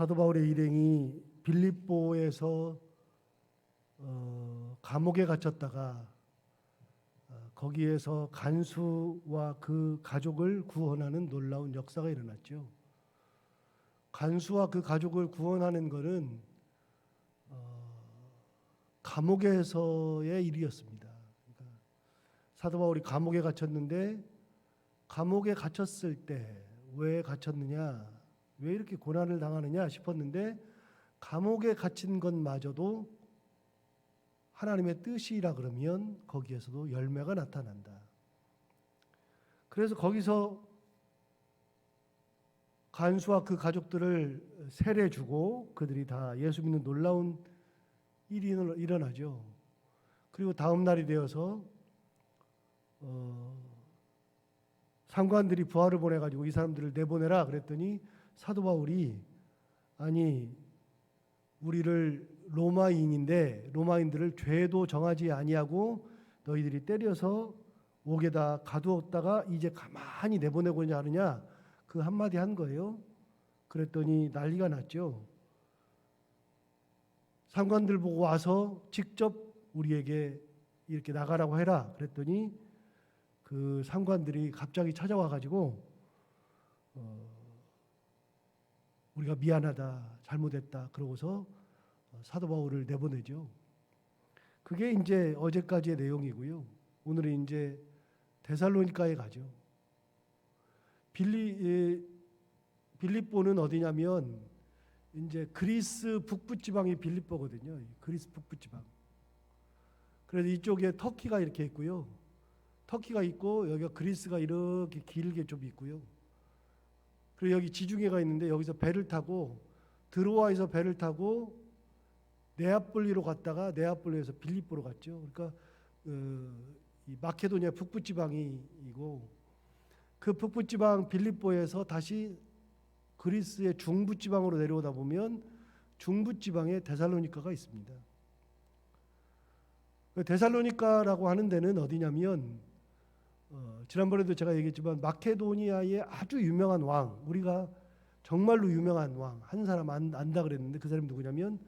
사도 바울의 일행이 빌립보에서 감옥에 갇혔다가 거기에서 간수와 그 가족을 구원하는 놀라운 역사가 일어났죠. 간수와 그 가족을 구원하는 것은 감옥에서의 일이었습니다. 그러니까 사도 바울이 감옥에 갇혔는데 감옥에 갇혔을 때 왜 갇혔느냐, 왜 이렇게 고난을 당하느냐 싶었는데 감옥에 갇힌 것마저도 하나님의 뜻이라 그러면 거기에서도 열매가 나타난다. 그래서 거기서 간수와 그 가족들을 세례주고 그들이 다 예수 믿는 놀라운 일이 일어나죠. 그리고 다음 날이 되어서 상관들이 부하를 보내가지고 이 사람들을 내보내라 그랬더니 사도 바울이 아니 우리를 로마인인데 로마인들을 죄도 정하지 아니하고 너희들이 때려서 옥에다 가두었다가 이제 가만히 내보내고자 하느냐, 그 한마디 한 거예요. 그랬더니 난리가 났죠. 상관들 보고 와서 직접 우리에게 이렇게 나가라고 해라 그랬더니 그 상관들이 갑자기 찾아와 가지고 우리가 미안하다, 잘못했다 그러고서 사도 바울을 내보내죠. 그게 이제 어제까지의 내용이고요. 오늘은 이제 데살로니가에 가죠. 빌립보는 어디냐면 이제 그리스 북부 지방이 빌립보거든요. 그리스 북부 지방. 그래서 이쪽에 터키가 이렇게 있고요. 터키가 있고 여기가 그리스가 이렇게 길게 좀 있고요. 그리고 여기 지중해가 있는데 여기서 배를 타고 드로아에서 배를 타고 네아폴리로 갔다가 네아폴리에서 빌립보로 갔죠. 그러니까 이 마케도니아 북부 지방이고 그 북부 지방 빌립보에서 다시 그리스의 중부 지방으로 내려오다 보면 중부 지방에 데살로니가가 있습니다. 데살로니가라고 하는 데는 어디냐면 지난번에도 제가 얘기했지만 마케도니아의 아주 유명한 왕, 우리가 정말로 유명한 왕 한 사람 안다 그랬는데 그 사람이 누구냐면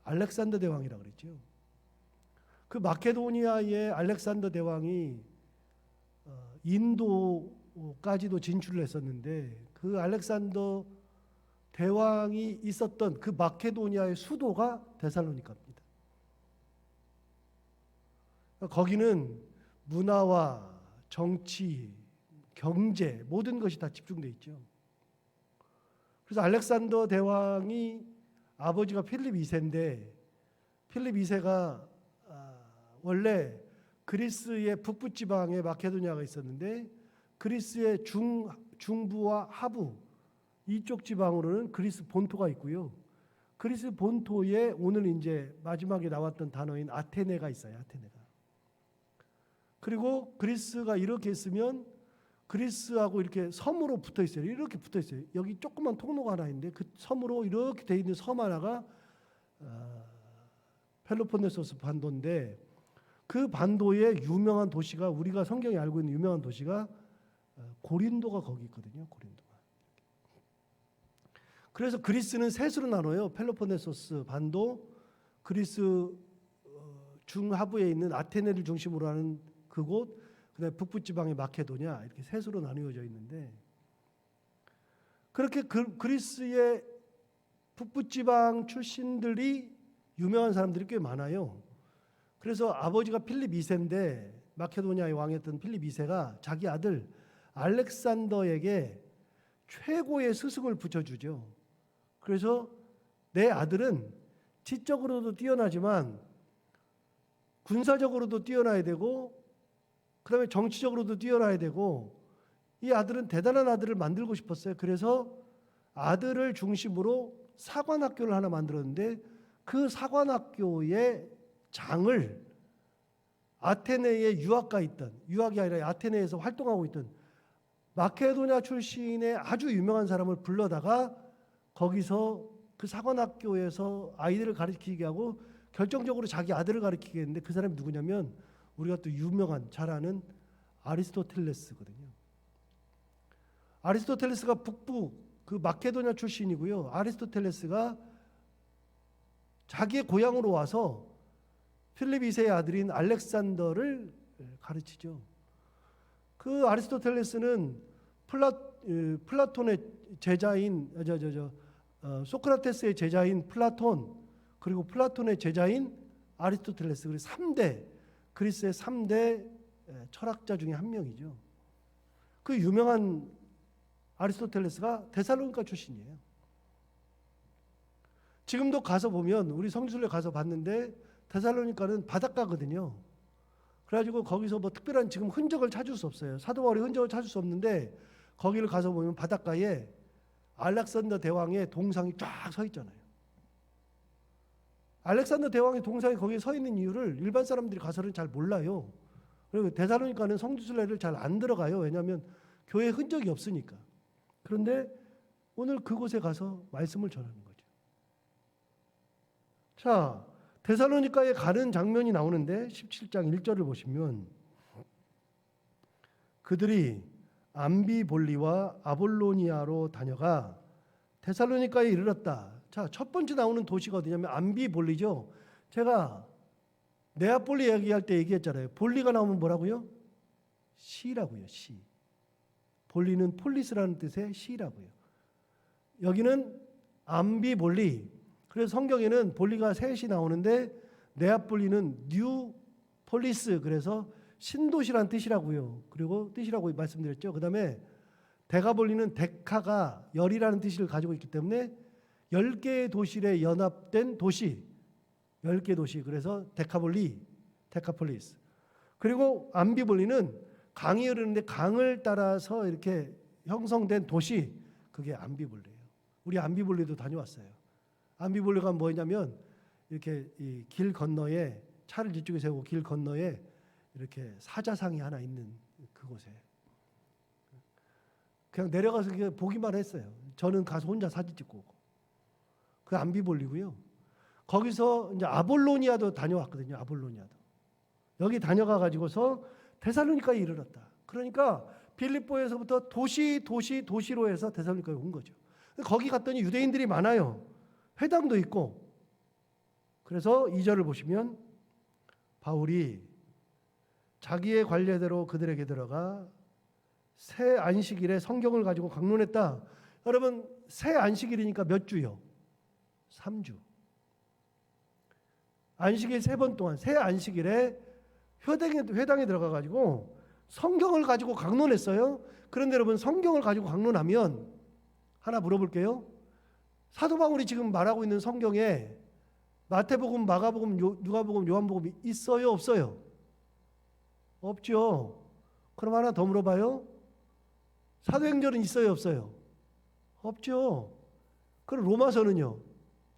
알렉산더 대왕이라고 그랬죠. 그 마케도니아의 알렉산더 대왕이 인도까지도 진출을 했었는데 그 알렉산더 대왕이 있었던 그 마케도니아의 수도가 데살로니가입니다. 거기는 문화와 정치, 경제 모든 것이 다 집중되어 있죠. 그래서 알렉산더 대왕이 아버지가 필립 2세인데 필립 2세가 원래 그리스의 북부 지방에 마케도니아가 있었는데 그리스의 중부와 하부 이쪽 지방으로는 그리스 본토가 있고요. 그리스 본토에 오늘 이제 마지막에 나왔던 단어인 아테네가 있어요. 아테네가. 그리고 그리스가 이렇게 있으면 그리스하고 이렇게 섬으로 붙어 있어요. 이렇게 붙어 있어요. 여기 조그만 통로가 하나 있는데 그 섬으로 이렇게 돼 있는 섬 하나가 펠로폰네소스 반도인데 그 반도의 유명한 도시가 우리가 성경에 알고 있는 유명한 도시가 고린도가 거기 있거든요. 고린도가. 그래서 그리스는 셋으로 나눠요. 펠로폰네소스 반도, 그리스 중하부에 있는 아테네를 중심으로 하는 그곳, 그다음에 북부 지방의 마케도냐 이렇게 셋으로 나누어져 있는데 그렇게 그리스의 북부 지방 출신들이 유명한 사람들이 꽤 많아요. 그래서 아버지가 필립 2세인데 마케도니아의 왕이었던 필립 2세가 자기 아들 알렉산더에게 최고의 스승을 붙여주죠. 그래서 내 아들은 지적으로도 뛰어나지만 군사적으로도 뛰어나야 되고 그다음에 정치적으로도 뛰어나야 되고 이 아들은 대단한 아들을 만들고 싶었어요. 그래서 아들을 중심으로 사관학교를 하나 만들었는데 그 사관학교의 장을 아테네에 유학가 있던, 유학이 아니라 아테네에서 활동하고 있던 마케도냐 출신의 아주 유명한 사람을 불러다가 거기서 그 사관학교에서 아이들을 가르치게 하고 결정적으로 자기 아들을 가르치게 했는데 그 사람이 누구냐면 우리가 또 유명한 잘 아는 아리스토텔레스거든요. 아리스토텔레스가 북부 그 마케도냐 출신이고요. 아리스토텔레스가 자기의 고향으로 와서 필립 2세의 아들인 알렉산더를 가르치죠. 그 아리스토텔레스는 플라톤의 제자인 소크라테스의 제자인 플라톤, 그리고 플라톤의 제자인 아리스토텔레스, 그리고 3대 그리스의 3대 철학자 중에 한 명이죠. 그 유명한 아리스토텔레스가 데살로니가 출신이에요. 지금도 가서 보면, 우리 성지순례 가서 봤는데 데살로니가는 바닷가거든요. 그래가지고 거기서 뭐 특별한 지금 흔적을 찾을 수 없어요. 사도 바울의 흔적을 찾을 수 없는데 거기를 가서 보면 바닷가에 알렉산더 대왕의 동상이 쫙 서 있잖아요. 알렉산더 대왕의 동상이 거기에 서 있는 이유를 일반 사람들이 가서는 잘 몰라요. 그리고 데살로니가는 성지순례를 잘 안 들어가요. 왜냐하면 교회 흔적이 없으니까. 그런데 오늘 그곳에 가서 말씀을 전하는 거죠. 자, 데살로니가에 가는 장면이 나오는데 17장 1절을 보시면 그들이 암비볼리와 아볼로니아로 다녀가 데살로니가에 이르렀다. 자, 첫 번째 나오는 도시가 어디냐면 암비볼리죠. 제가 네아폴리 얘기할 때 얘기했잖아요. 볼리가 나오면 뭐라고요? 시라고요. 시. 볼리는 폴리스라는 뜻의 시라고요. 여기는 암비볼리. 그래서 성경에는 볼리가 셋이 나오는데 네아폴리는 뉴 폴리스, 그래서 신도시란 뜻이라고요. 그리고 뜻이라고 말씀드렸죠. 그 다음에 데가볼리는 데카가 열이라는 뜻을 가지고 있기 때문에 10개의 도시에 연합된 도시, 10개 도시, 그래서 데카볼리, 데카폴리스. 그리고 암비볼리는 강이 흐르는데 강을 따라서 이렇게 형성된 도시, 그게 암비볼리예요. 우리 암비볼리도 다녀왔어요. 암비볼리가 뭐냐면 이렇게 이 길 건너에 차를 뒤쪽에 세우고 길 건너에 이렇게 사자상이 하나 있는 그곳에 그냥 내려가서 그냥 보기만 했어요. 저는 가서 혼자 사진 찍고 오고. 그 암비볼리고요. 거기서 이제 아볼로니아도 다녀왔거든요. 아볼로니아도. 여기 다녀가 가지고서 데살로니가에 이르렀다. 그러니까 빌립보에서부터 도시로 해서 데살로니가에 온 거죠. 거기 갔더니 유대인들이 많아요. 회당도 있고. 그래서 2절을 보시면 바울이 자기의 관례대로 그들에게 들어가 새 안식일에 성경을 가지고 강론했다. 여러분, 새 안식일이니까 몇 주요? 3주. 안식일 3번 동안 새 안식일에 회당에 들어가 가지고 성경을 가지고 강론했어요. 그런데 여러분, 성경을 가지고 강론하면 하나 물어볼게요. 사도 바울이 지금 말하고 있는 성경에 마태복음, 마가복음, 누가복음, 요한복음이 있어요, 없어요? 없죠. 그럼 하나 더 물어봐요. 사도행전은 있어요, 없어요? 없죠. 그럼 로마서는요?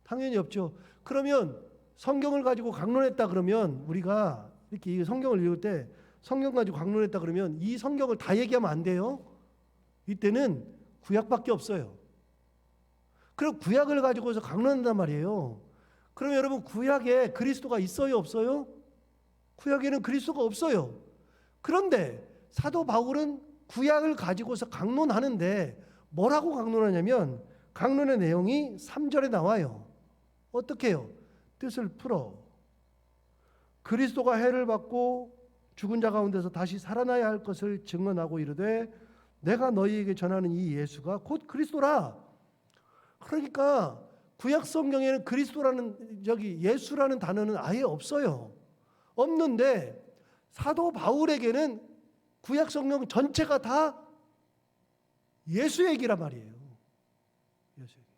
당연히 없죠. 그러면 성경을 가지고 강론했다 그러면 우리가 이렇게 이 성경을 읽을 때 성경 가지고 강론했다 그러면 이 성경을 다 얘기하면 안 돼요. 이때는 구약밖에 없어요. 그럼 구약을 가지고서 강론한단 말이에요. 그럼 여러분, 구약에 그리스도가 있어요, 없어요? 구약에는 그리스도가 없어요. 그런데 사도 바울은 구약을 가지고서 강론하는데 뭐라고 강론하냐면 강론의 내용이 3절에 나와요. 어떻게 해요? 뜻을 풀어. 그리스도가 해를 받고 죽은 자 가운데서 다시 살아나야 할 것을 증언하고 이르되 내가 너희에게 전하는 이 예수가 곧 그리스도라. 그러니까 구약 성경에는 그리스도라는 예수라는 단어는 아예 없어요. 없는데 사도 바울에게는 구약 성경 전체가 다 예수 얘기란 말이에요. 예수 얘기.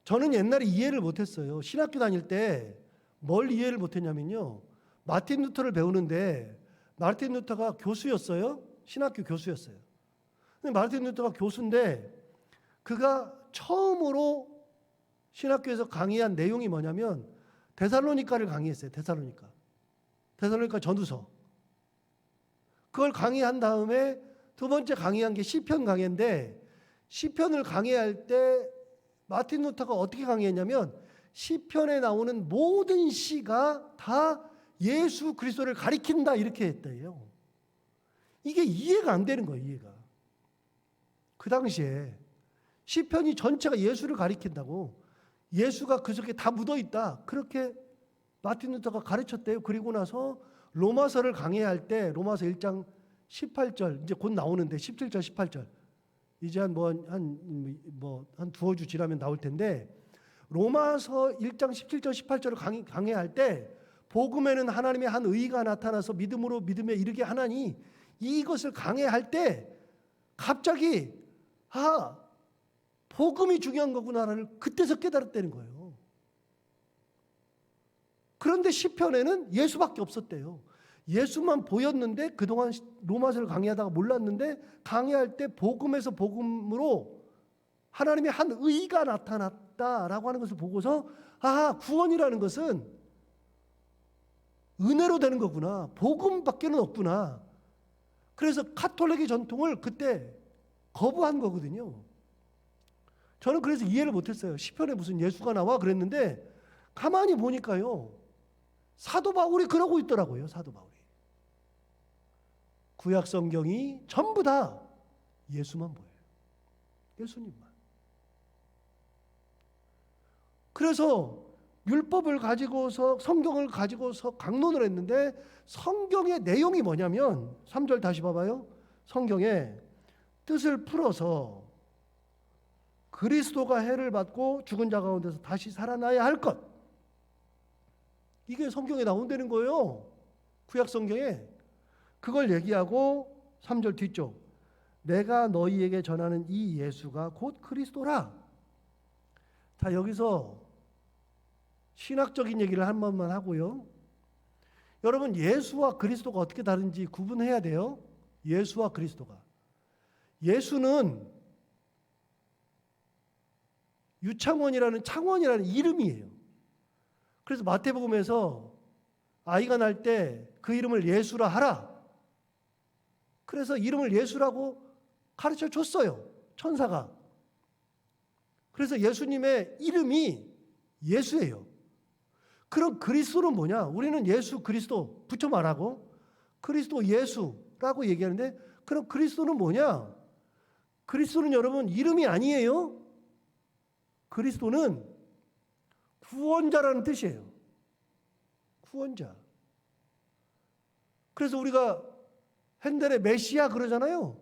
저는 옛날에 이해를 못했어요. 신학교 다닐 때 뭘 이해를 못했냐면요. 마틴 루터를 배우는데 마틴 루터가 교수였어요. 신학교 교수였어요. 근데 마틴 루터가 교수인데 그가 처음으로 신학교에서 강의한 내용이 뭐냐면 데살로니가를 강의했어요. 데살로니가 전후서. 그걸 강의한 다음에 두 번째 강의한 게 시편 강의인데 시편을 강의할 때 마틴 루터가 어떻게 강의했냐면 시편에 나오는 모든 시가 다 예수 그리스도를 가리킨다 이렇게 했대요. 이게 이해가 안 되는 거예요. 이해가. 그 당시에 시편이 전체가 예수를 가리킨다고, 예수가 그 속에 다 묻어있다, 그렇게 마틴 루터가 가르쳤대요. 그리고 나서 로마서를 강해할 때, 로마서 1장 18절, 이제 곧 나오는데 17절 18절, 이제 한 두어 주 지나면 나올 텐데, 로마서 1장 17절 18절을 강해할 때, 복음에는 하나님의 한 의가 나타나서 믿음으로 믿음에 이르게 하나니, 이것을 강해할 때 갑자기 복음이 중요한 거구나를 그때서 깨달았다는 거예요. 그런데 시편에는 예수밖에 없었대요. 예수만 보였는데 그동안 로마서를 강의하다가 몰랐는데, 강의할 때 복음에서 복음으로 하나님의 한 의가 나타났다라고 하는 것을 보고서 구원이라는 것은 은혜로 되는 거구나, 복음밖에는 없구나. 그래서 카톨릭의 전통을 그때 거부한 거거든요. 저는 그래서 이해를 못했어요. 시편에 무슨 예수가 나와 그랬는데, 가만히 보니까요, 사도 바울이 그러고 있더라고요. 사도 바울이. 구약 성경이 전부 다 예수만 보여요. 예수님만. 그래서 율법을 가지고서, 성경을 가지고서 강론을 했는데, 성경의 내용이 뭐냐면 3절 다시 봐봐요. 성경에 뜻을 풀어서 그리스도가 해를 받고 죽은 자 가운데서 다시 살아나야 할 것, 이게 성경에 나온다는 거예요. 구약 성경에. 그걸 얘기하고 3절 뒤쪽, 내가 너희에게 전하는 이 예수가 곧 그리스도라. 자, 여기서 신학적인 얘기를 한 번만 하고요. 여러분, 예수와 그리스도가 어떻게 다른지 구분해야 돼요. 예수와 그리스도가. 예수는 유창원이라는, 창원이라는 이름이에요. 그래서 마태복음에서 아이가 날 때 그 이름을 예수라 하라. 그래서 이름을 예수라고 가르쳐 줬어요, 천사가. 그래서 예수님의 이름이 예수예요. 그럼 그리스도는 뭐냐? 우리는 예수 그리스도 붙여 말하고 그리스도 예수라고 얘기하는데, 그럼 그리스도는 뭐냐? 그리스도는 여러분 이름이 아니에요. 그리스도는 구원자라는 뜻이에요. 구원자. 그래서 우리가 핸델의 메시아 그러잖아요.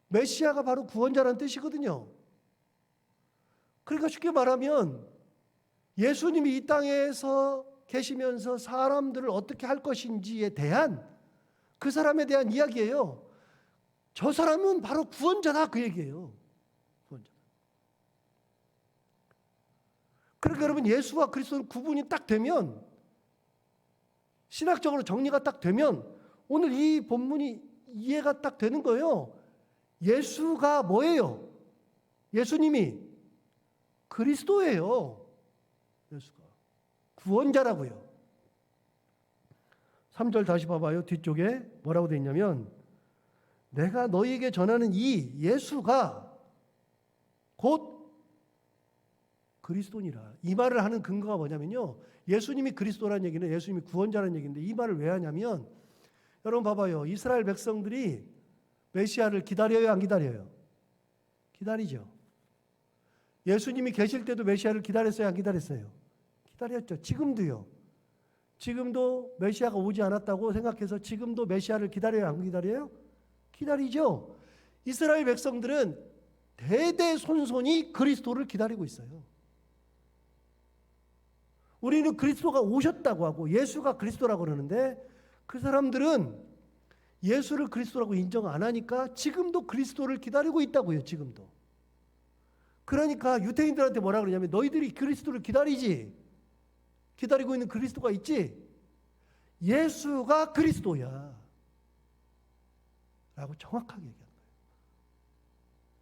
메시아가 바로 구원자라는 뜻이거든요. 그러니까 쉽게 말하면 예수님이 이 땅에서 계시면서 사람들을 어떻게 할 것인지에 대한, 그 사람에 대한 이야기예요. 저 사람은 바로 구원자다, 그 얘기예요. 구원자. 그러니까 여러분, 예수와 그리스도는 구분이 딱 되면, 신학적으로 정리가 딱 되면 오늘 이 본문이 이해가 딱 되는 거예요. 예수가 뭐예요? 예수님이 그리스도예요. 예수가 구원자라고요. 3절 다시 봐봐요. 뒤쪽에 뭐라고 되어 있냐면, 내가 너희에게 전하는 이 예수가 곧 그리스도니라. 이 말을 하는 근거가 뭐냐면요, 예수님이 그리스도라는 얘기는 예수님이 구원자라는 얘기인데, 이 말을 왜 하냐면, 여러분 봐봐요. 이스라엘 백성들이 메시아를 기다려요, 안 기다려요? 기다리죠. 예수님이 계실 때도 메시아를 기다렸어요, 안 기다렸어요? 기다렸죠. 지금도요. 지금도 메시아가 오지 않았다고 생각해서 지금도 메시아를 기다려요, 안 기다려요? 기다리죠. 이스라엘 백성들은 대대손손이 그리스도를 기다리고 있어요. 우리는 그리스도가 오셨다고 하고 예수가 그리스도라고 그러는데, 그 사람들은 예수를 그리스도라고 인정 안 하니까 지금도 그리스도를 기다리고 있다고요. 지금도. 그러니까 유대인들한테 뭐라 그러냐면, 너희들이 그리스도를 기다리지, 기다리고 있는 그리스도가 있지, 예수가 그리스도야 라고 정확하게 얘기하는 거예요.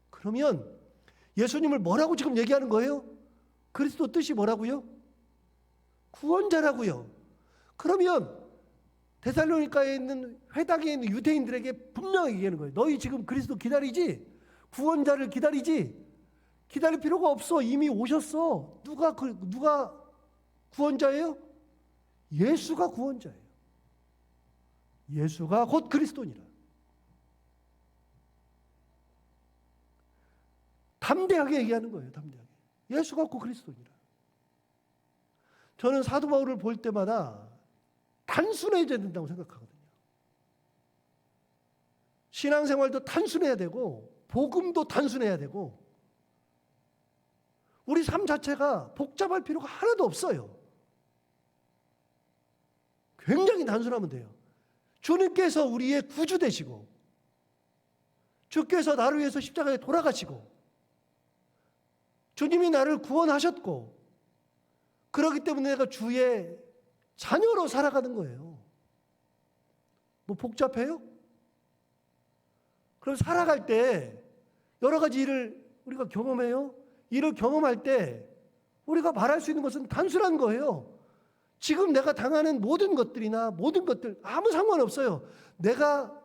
그러면 예수님을 뭐라고 지금 얘기하는 거예요? 그리스도 뜻이 뭐라고요? 구원자라고요. 그러면 데살로니가에 있는 회당에 있는 유대인들에게 분명히 얘기하는 거예요. 너희 지금 그리스도 기다리지? 구원자를 기다리지? 기다릴 필요가 없어. 이미 오셨어. 누가 구원자예요? 예수가 구원자예요. 예수가 곧 그리스도니라. 담대하게 얘기하는 거예요. 담대하게. 예수가 곧 그리스도니라. 저는 사도 바울을 볼 때마다 단순해져야 된다고 생각하거든요. 신앙생활도 단순해야 되고 복음도 단순해야 되고 우리 삶 자체가 복잡할 필요가 하나도 없어요. 굉장히 단순하면 돼요. 주님께서 우리의 구주 되시고 주께서 나를 위해서 십자가에 돌아가시고 주님이 나를 구원하셨고 그렇기 때문에 내가 주의 자녀로 살아가는 거예요. 뭐 복잡해요? 그럼 살아갈 때 여러 가지 일을 우리가 경험해요. 일을 경험할 때 우리가 말할 수 있는 것은 단순한 거예요. 지금 내가 당하는 모든 것들이나 모든 것들 아무 상관없어요. 내가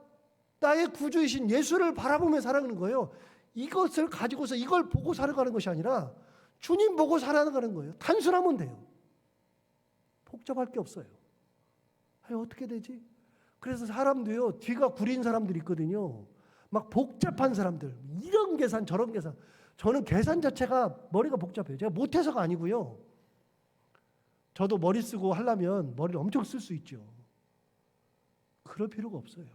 나의 구주이신 예수를 바라보며 살아가는 거예요. 이것을 가지고서 이걸 보고 살아가는 것이 아니라 주님 보고 살아가는 거예요. 단순하면 돼요. 복잡할 게 없어요. 아니, 어떻게 되지? 그래서 사람도요, 뒤가 구린 사람들이 있거든요. 막 복잡한 사람들, 이런 계산 저런 계산. 저는 계산 자체가 머리가 복잡해요. 제가 못해서가 아니고요. 저도 머리 쓰고 하려면 머리를 엄청 쓸 수 있죠. 그럴 필요가 없어요.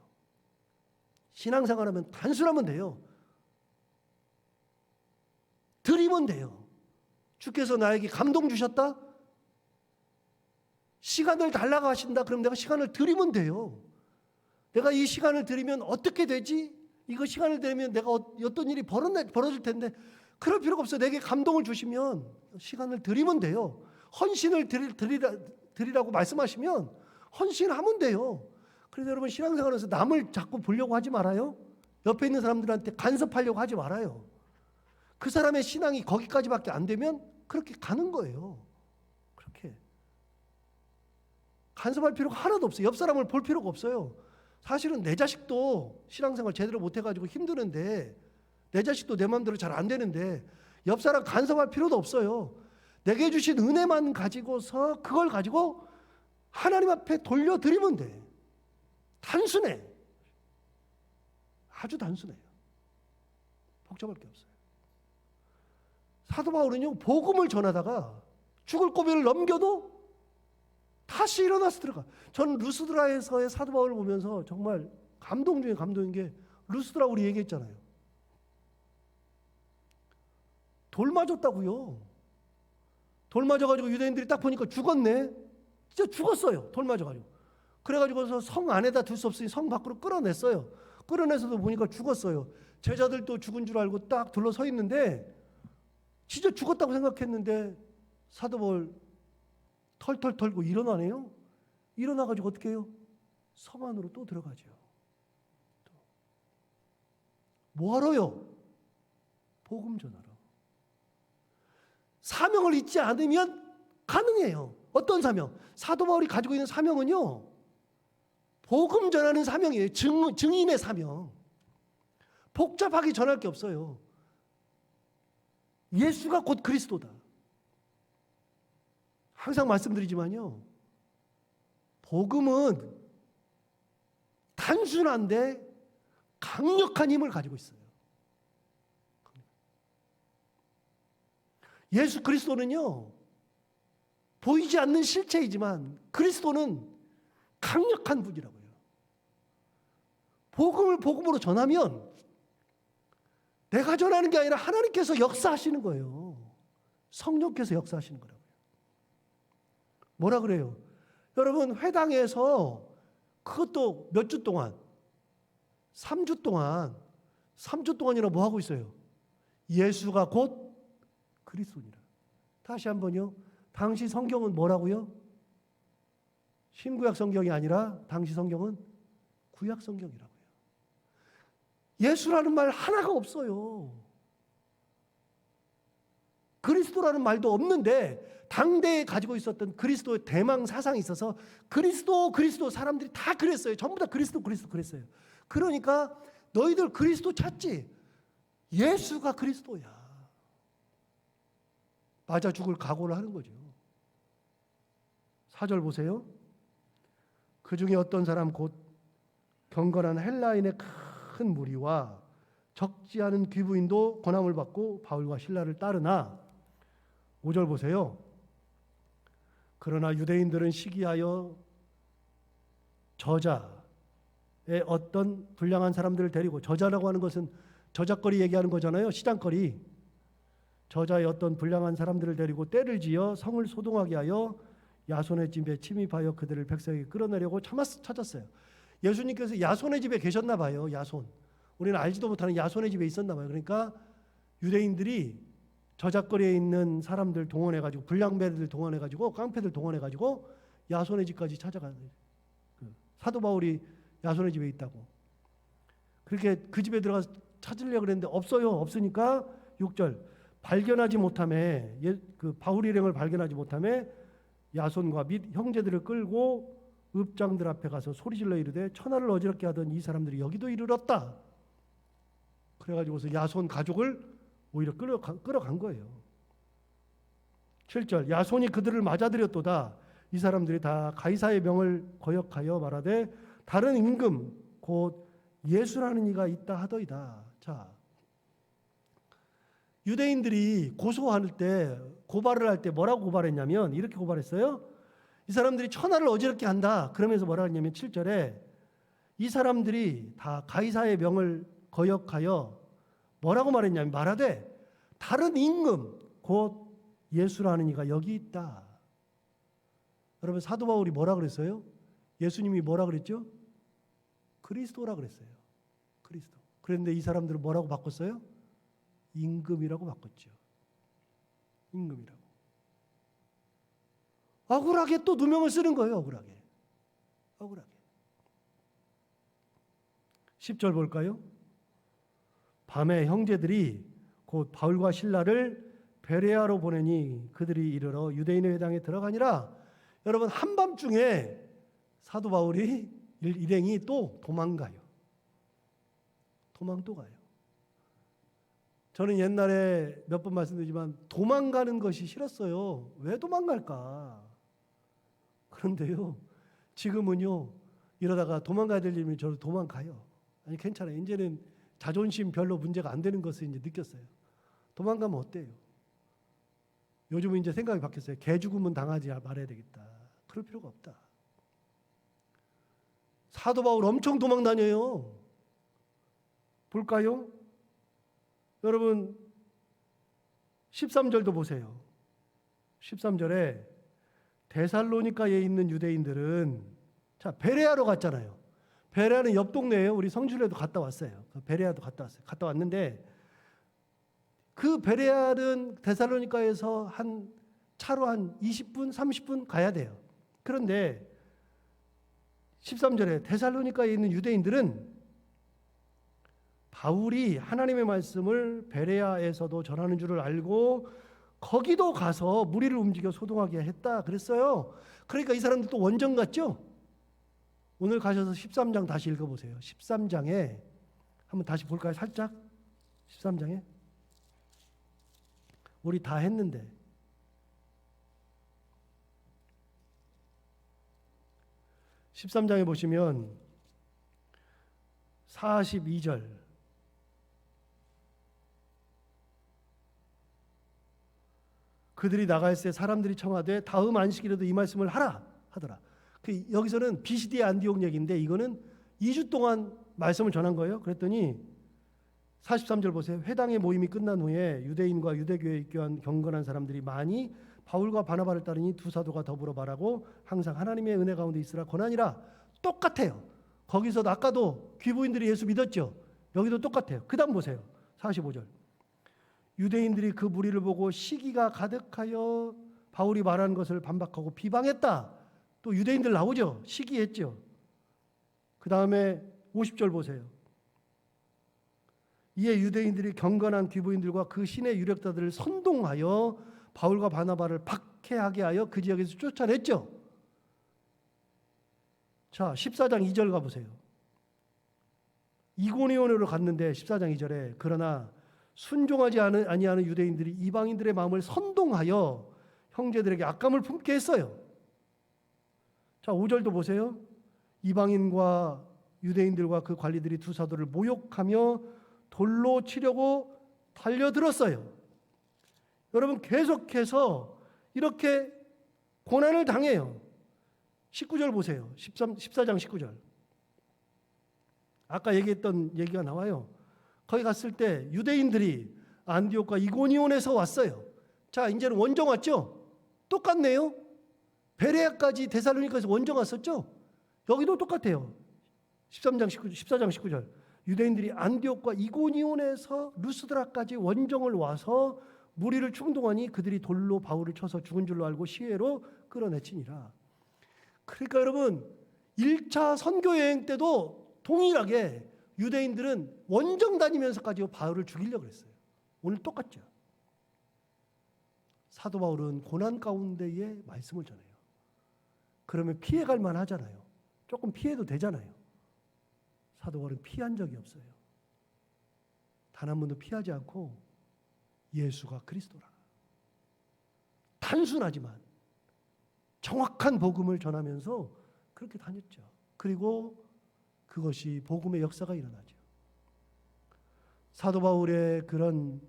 신앙생활하면 단순하면 돼요. 드리면 돼요. 주께서 나에게 감동 주셨다? 시간을 달라고 하신다? 그럼 내가 시간을 드리면 돼요. 내가 이 시간을 드리면 어떻게 되지? 이거 시간을 드리면 내가 어떤 일이 벌어질 텐데 그럴 필요가 없어요. 내게 감동을 주시면 시간을 드리면 돼요. 헌신을 드리라고 말씀하시면 헌신하면 돼요. 그래서 여러분 신앙생활에서 남을 자꾸 보려고 하지 말아요. 옆에 있는 사람들한테 간섭하려고 하지 말아요. 그 사람의 신앙이 거기까지밖에 안 되면 그렇게 가는 거예요. 그렇게 간섭할 필요가 하나도 없어요. 옆 사람을 볼 필요가 없어요. 사실은 내 자식도 신앙생활 제대로 못해가지고 힘드는데 내 자식도 내 마음대로 잘 안 되는데 옆 사람 간섭할 필요도 없어요. 내게 주신 은혜만 가지고서 그걸 가지고 하나님 앞에 돌려드리면 돼. 단순해. 아주 단순해요. 복잡할 게 없어요. 사도 바울은요, 복음을 전하다가 죽을 고비를 넘겨도 다시 일어나서 들어가. 저는 루스드라에서의 사도 바울을 보면서 정말 감동 중에 감동인 게 루스드라 우리 얘기했잖아요. 돌 맞았다고요. 돌 맞아가지고 유대인들이 딱 보니까 죽었네. 진짜 죽었어요. 돌 맞아가지고. 그래가지고서 성 안에다 둘 수 없으니 성 밖으로 끌어냈어요. 끌어내서도 보니까 죽었어요. 제자들도 죽은 줄 알고 딱 둘러서 있는데 진짜 죽었다고 생각했는데 사도 바울 털털 털고 일어나네요. 일어나가지고 어떻게 해요? 성 안으로 또 들어가죠. 뭐하러요? 복음 전하러. 사명을 잊지 않으면 가능해요. 어떤 사명? 사도 바울이 가지고 있는 사명은요, 복음 전하는 사명이에요. 증인의 사명. 복잡하게 전할 게 없어요. 예수가 곧 그리스도다. 항상 말씀드리지만요, 복음은 단순한데 강력한 힘을 가지고 있어요. 예수 그리스도는요, 보이지 않는 실체이지만 그리스도는 강력한 분이라고요. 복음을 복음으로 전하면 내가 전하는 게 아니라 하나님께서 역사하시는 거예요. 성령께서 역사하시는 거라고요. 뭐라 그래요? 여러분 회당에서 그것도 몇 주 동안 3주 동안이나 뭐 하고 있어요? 예수가 곧 그리스도니라. 다시 한번요. 당시 성경은 뭐라고요? 신구약 성경이 아니라 당시 성경은 구약 성경이라고요. 예수라는 말 하나가 없어요. 그리스도라는 말도 없는데 당대에 가지고 있었던 그리스도의 대망 사상이 있어서 그리스도 사람들이 다 그랬어요. 전부 다 그리스도 그랬어요. 그러니까 너희들 그리스도 찾지? 예수가 그리스도야. 맞아 죽을 각오를 하는 거죠. 4절 보세요. 그 중에 어떤 사람 곧 경건한 헬라인의 큰 무리와 적지 않은 귀부인도 권함을 받고 바울과 실라를 따르나 5절 보세요. 그러나 유대인들은 시기하여 저자의 어떤 불량한 사람들을 데리고, 저자라고 하는 것은 저작거리 얘기하는 거잖아요. 시장거리. 저자의 어떤 불량한 사람들을 데리고 때를 지어 성을 소동하게 하여 야손의 집에 침입하여 그들을 백성에게 끌어내려고 찾았어요. 예수님께서 야손의 집에 계셨나 봐요. 야손. 우리는 알지도 못하는 야손의 집에 있었나 봐요. 그러니까 유대인들이 저작거리에 있는 사람들 동원해가지고, 불량배들 동원해가지고, 깡패들 동원해가지고 야손의 집까지 찾아가요. 사도 바울이 야손의 집에 있다고. 그렇게 그 집에 들어가서 찾으려고 그랬는데 없어요. 없으니까 6절 발견하지 못함에, 그 바울 일행을 발견하지 못함에 야손과 및 형제들을 끌고 읍장들 앞에 가서 소리질러 이르되 천하를 어지럽게 하던 이 사람들이 여기도 이르렀다. 그래가지고서 야손 가족을 오히려 끌어간 거예요. 7절 야손이 그들을 맞아들였도다. 이 사람들이 다 가이사의 명을 거역하여 말하되 다른 임금 곧 예수라는 이가 있다 하더이다. 자, 유대인들이 고소할 때, 고발을 할 때 뭐라고 고발했냐면 이렇게 고발했어요. 이 사람들이 천하를 어지럽게 한다. 그러면서 뭐라 했냐면 7절에 이 사람들이 다 가이사의 명을 거역하여 뭐라고 말했냐면 말하되 다른 임금 곧 예수라는 이가 여기 있다. 여러분, 사도 바울이 뭐라 그랬어요? 예수님이 뭐라 그랬죠? 그리스도라 그랬어요. 그리스도. 그런데 이 사람들은 뭐라고 바꿨어요? 임금이라고 바꿨죠. 임금이라고. 억울하게 또 누명을 쓰는 거예요. 억울하게. 10절 볼까요? 밤에 형제들이 곧 바울과 실라를 베레아로 보내니 그들이 이르러 유대인의 회당에 들어가니라. 여러분, 한밤중에 사도 바울이 일행이 또 도망가요. 도망 또 가요. 저는 옛날에 몇 번 말씀드리지만 도망가는 것이 싫었어요. 왜 도망갈까? 그런데요, 지금은요, 이러다가 도망가야 될 일이면 저도 도망가요. 아니, 괜찮아요. 이제는 자존심 별로 문제가 안 되는 것을 이제 느꼈어요. 도망가면 어때요? 요즘은 이제 생각이 바뀌었어요. 개 죽으면 당하지 말아야 되겠다. 그럴 필요가 없다. 사도 바울 엄청 도망 다녀요. 볼까요? 여러분 13절도 보세요. 13절에 데살로니가에 있는 유대인들은, 자, 베레아로 갔잖아요. 베레아는 옆 동네예요. 우리 성주에도 갔다 왔어요. 베레아도 갔다 왔어요. 갔다 왔는데 그 베레아는 데살로니가에서 한 차로 한 20분, 30분 가야 돼요. 그런데 13절에 데살로니가에 있는 유대인들은 바울이 하나님의 말씀을 베레아에서도 전하는 줄을 알고 거기도 가서 무리를 움직여 소동하게 했다 그랬어요. 그러니까 이 사람들 또 원정 같죠? 오늘 가셔서 13장 다시 읽어보세요. 13장에 한번 다시 볼까요? 살짝 13장에 우리 다 했는데 13장에 보시면 42절 그들이 나갈새 사람들이 청하되 다음 안식일에도 이 말씀을 하라 하더라. 여기서는 비시디의 안디옥 얘기인데 이거는 2주 동안 말씀을 전한 거예요. 그랬더니 43절 보세요. 회당의 모임이 끝난 후에 유대인과 유대교에 입교한 경건한 사람들이 많이 바울과 바나바를 따르니 두 사도가 더불어 말하고 항상 하나님의 은혜 가운데 있으라 권하니라. 똑같아요. 거기서도 아까도 귀부인들이 예수 믿었죠. 여기도 똑같아요. 그 다음 보세요. 45절 유대인들이 그 무리를 보고 시기가 가득하여 바울이 말하는 것을 반박하고 비방했다. 또 유대인들 나오죠. 시기했죠. 그 다음에 50절 보세요. 이에 유대인들이 경건한 귀부인들과 그 신의 유력자들을 선동하여 바울과 바나바를 박해하게 하여 그 지역에서 쫓아냈죠. 자, 14장 2절 가보세요. 이고니온으로 갔는데 14장 2절에 그러나 순종하지 아니하는 유대인들이 이방인들의 마음을 선동하여 형제들에게 악감을 품게 했어요. 자, 5절도 보세요. 이방인과 유대인들과 그 관리들이 두 사도를 모욕하며 돌로 치려고 달려들었어요. 여러분, 계속해서 이렇게 고난을 당해요. 19절 보세요. 14장 19절. 아까 얘기했던 얘기가 나와요. 거기 갔을 때 유대인들이 안디옥과 이고니온에서 왔어요. 자, 이제는 원정 왔죠? 똑같네요. 베레아까지 데살로니가에서 원정 왔었죠? 여기도 똑같아요. 14장 19절. 유대인들이 안디옥과 이고니온에서 루스드라까지 원정을 와서 무리를 충동하니 그들이 돌로 바울을 쳐서 죽은 줄로 알고 시외로 끌어내치니라. 그러니까 여러분, 1차 선교 여행 때도 동일하게 유대인들은 원정 다니면서까지 바울을 죽이려고 했어요. 오늘 똑같죠. 사도 바울은 고난 가운데에 말씀을 전해요. 그러면 피해갈 만하잖아요. 조금 피해도 되잖아요. 사도 바울은 피한 적이 없어요. 단 한 번도 피하지 않고 예수가 그리스도라. 단순하지만 정확한 복음을 전하면서 그렇게 다녔죠. 그리고 그것이 복음의 역사가 일어나죠. 사도 바울의 그런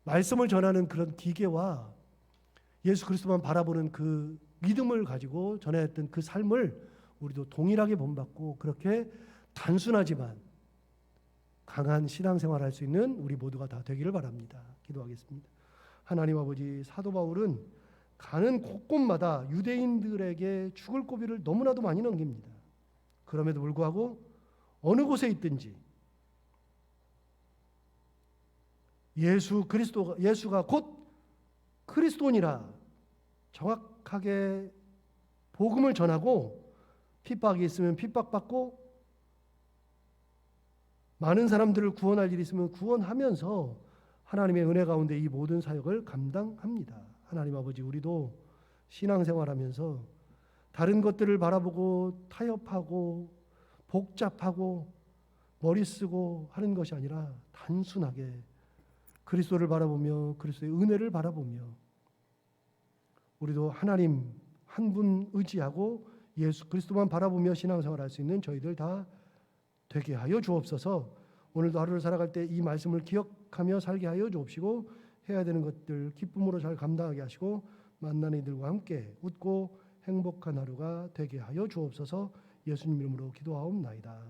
말씀을 전하는 그런 기계와 예수 그리스도만 바라보는 그 믿음을 가지고 전해했던 그 삶을 우리도 동일하게 본받고 그렇게 단순하지만 강한 신앙생활을 할 수 있는 우리 모두가 다 되기를 바랍니다. 기도하겠습니다. 하나님 아버지, 사도 바울은 가는 곳곳마다 유대인들에게 죽을 고비를 너무나도 많이 넘깁니다. 그럼에도 불구하고 어느 곳에 있든지 예수가 곧 그리스도니라 정확하게 복음을 전하고 핍박이 있으면 핍박받고 많은 사람들을 구원할 일이 있으면 구원하면서 하나님의 은혜 가운데 이 모든 사역을 감당합니다. 하나님 아버지, 우리도 신앙생활하면서 다른 것들을 바라보고 타협하고 복잡하고 머리 쓰고 하는 것이 아니라 단순하게 그리스도를 바라보며 그리스도의 은혜를 바라보며 우리도 하나님 한 분 의지하고 예수 그리스도만 바라보며 신앙생활할 수 있는 저희들 다 되게 하여 주옵소서. 오늘도 하루를 살아갈 때 이 말씀을 기억하며 살게 하여 주옵시고 해야 되는 것들 기쁨으로 잘 감당하게 하시고 만나는 이들과 함께 웃고 행복한 하루가 되게 하여 주옵소서. 예수님 이름으로 기도하옵나이다.